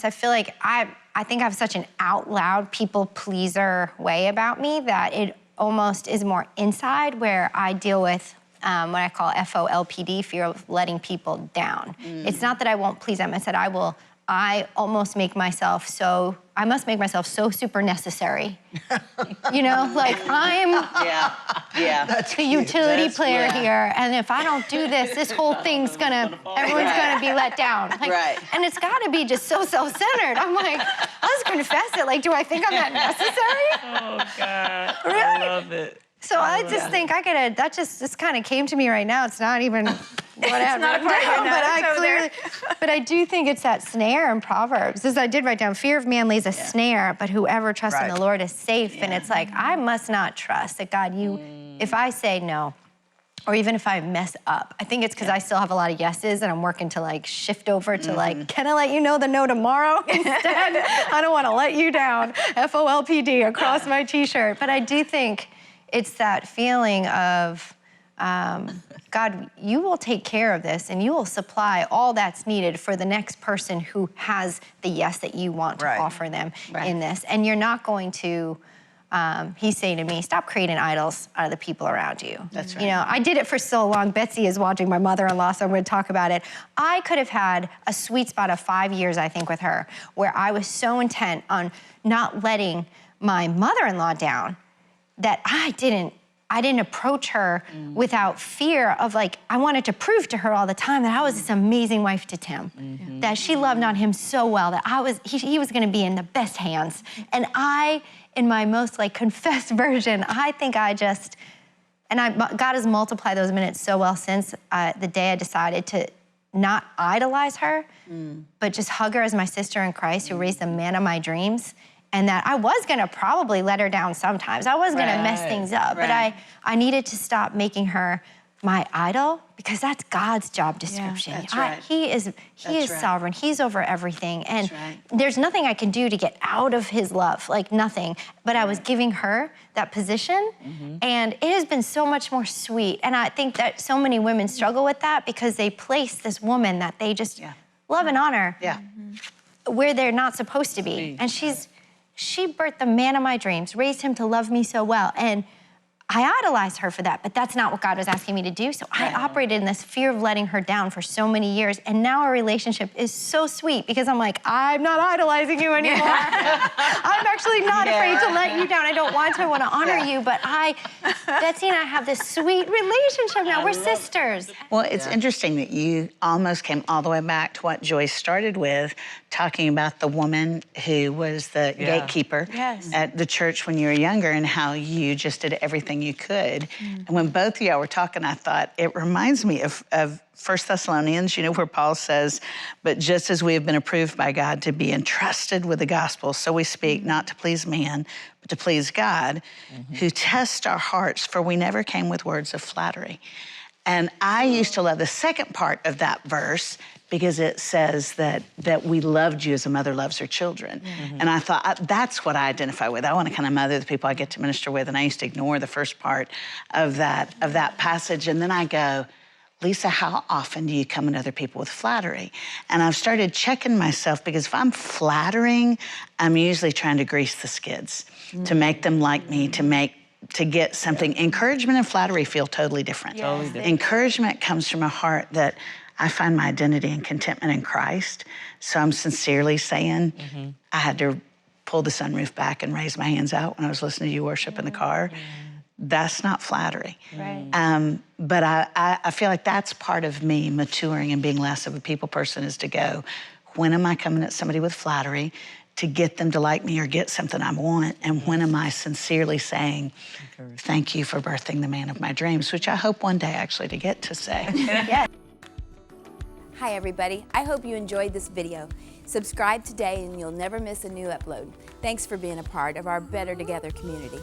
honest, I feel like I think I have such an out loud people pleaser way about me that it almost is more inside, where I deal with what I call FOLPD, fear of letting people down. It's not that I won't please them. I said I almost make myself so, I must make myself so super necessary. You know, like I'm the utility player here, and if I don't do this, this whole thing's everyone's gonna be let down. Like, and it's gotta be just so self-centered. I'm like, I'll just confess it. Like, do I think I'm that necessary? Oh, God, Really? I love it. So I just think this kind of came to me right now. It's not even what I have written down, but I do think it's that snare in Proverbs. As I did write down, fear of man lays a snare, but whoever trusts in the Lord is safe. And it's like, I must not trust that God, if I say no, or even if I mess up, I think it's because I still have a lot of yeses and I'm working to like shift over to like, can I let you know the no tomorrow instead? I don't want to let you down, FOLPD across my t-shirt. But I do think it's that feeling of, God, you will take care of this and you will supply all that's needed for the next person who has the yes that you want to offer them in this. And you're not going to, he's saying to me, stop creating idols out of the people around you. That's right. You know, I did it for so long. Betsy is watching, my mother-in-law, so I'm going to talk about it. I could have had a sweet spot of 5 years, I think, with her, where I was so intent on not letting my mother-in-law down that I didn't approach her without fear of like, I wanted to prove to her all the time that I was this amazing wife to Tim, that she loved on him so well, that he was gonna be in the best hands. And I, in my most like confessed version, I think God has multiplied those minutes so well since the day I decided to not idolize her, but just hug her as my sister in Christ who raised the man of my dreams. And that I was gonna probably let her down sometimes. I was gonna mess things up, but I needed to stop making her my idol, because that's God's job description. He is sovereign, he's over everything. And there's nothing I can do to get out of his love, like nothing. But I was giving her that position, and it has been so much more sweet. And I think that so many women struggle with that because they place this woman that they just love and honor where they're not supposed to be. And she birthed the man of my dreams, raised him to love me so well. And I idolized her for that, but that's not what God was asking me to do. So I operated in this fear of letting her down for so many years. And now our relationship is so sweet because I'm like, I'm not idolizing you anymore. I'm actually not afraid to let you down. I don't want to, I want to honor you, but Betsy and I have this sweet relationship now. We're sisters. Well, it's interesting that you almost came all the way back to what Joyce started with, talking about the woman who was the gatekeeper at the church when you were younger and how you just did everything you could. And when both of y'all were talking, I thought, it reminds me of 1 Thessalonians, you know, where Paul says, but just as we have been approved by God to be entrusted with the gospel, so we speak not to please man, but to please God, who tests our hearts, for we never came with words of flattery. And I used to love the second part of that verse because it says that we loved you as a mother loves her children. And I thought, that's what I identify with. I want to kind of mother the people I get to minister with, and I used to ignore the first part of that passage. And then I go, Lisa, how often do you come at other people with flattery? And I've started checking myself, because if I'm flattering, I'm usually trying to grease the skids, to make them like me, to get something. Encouragement and flattery feel totally different. Encouragement comes from a heart that I find my identity and contentment in Christ. So I'm sincerely saying, I had to pull the sunroof back and raise my hands out when I was listening to you worship in the car. That's not flattery. But I feel like that's part of me maturing and being less of a people person, is to go, when am I coming at somebody with flattery to get them to like me or get something I want? And when am I sincerely saying, thank you for birthing the man of my dreams, which I hope one day actually to get to say. Hi everybody, I hope you enjoyed this video. Subscribe today and you'll never miss a new upload. Thanks for being a part of our Better Together community.